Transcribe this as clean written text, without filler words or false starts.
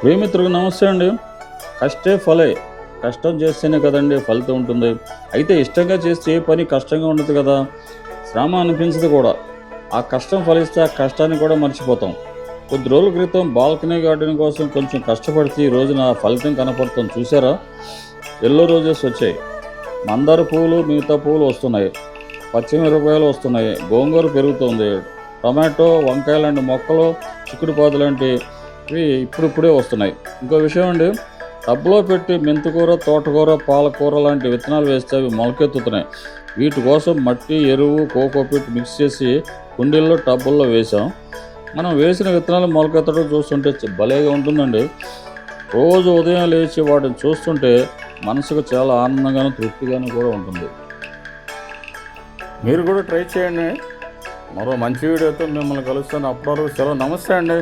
ప్రియమిత్రులకు నమస్తే అండి. కష్టే ఫలే. కష్టం చేస్తేనే కదండీ ఫలితం ఉంటుంది. అయితే ఇష్టంగా చేస్తే ఏ పని కష్టంగా ఉండదు కదా! శ్రమ అనిపించదు కూడా. ఆ కష్టం ఫలిస్తే ఆ కష్టాన్ని కూడా మర్చిపోతాం. కొద్ది రోజుల క్రితం బాల్కనీ గార్డెన్ కోసం కొంచెం కష్టపడితే ఈ రోజున ఆ ఫలితం కనపడుతుంది చూసారా? యెల్లో రోజెస్ వచ్చాయి. మందార పువ్వులు, మిగతా పువ్వులు వస్తున్నాయి. పచ్చిమిరపకాయలు వస్తున్నాయి. గోంగూర పెరుగుతోంది. టొమాటో, వంకాయ లాంటి మొక్కలు, చిక్కుడుపాదు లాంటివి ఇప్పుడిప్పుడే వస్తున్నాయి. ఇంకో విషయం అండి, టబ్లో పెట్టి మెంతికూర, తోటకూర, పాలకూర లాంటి విత్తనాలు వేస్తే అవి మొలకెత్తుతున్నాయి. వీటి కోసం మట్టి, ఎరువు, కోకోపీట్ మిక్స్ చేసి కుండీల్లో, టబ్బుల్లో వేసాం. మనం వేసిన విత్తనాలు మొలకెత్తడం చూస్తుంటే భలేగా ఉంటుందండి. రోజు ఉదయం లేచి వాటిని చూస్తుంటే మనసుకు చాలా ఆనందంగాను, తృప్తిగాను కూడా ఉంటుంది. మీరు కూడా ట్రై చేయండి. మరో మంచి వీడియోతో మిమ్మల్ని కలుస్తాను. అప్పటివరకు సెలవు. నమస్తే అండి.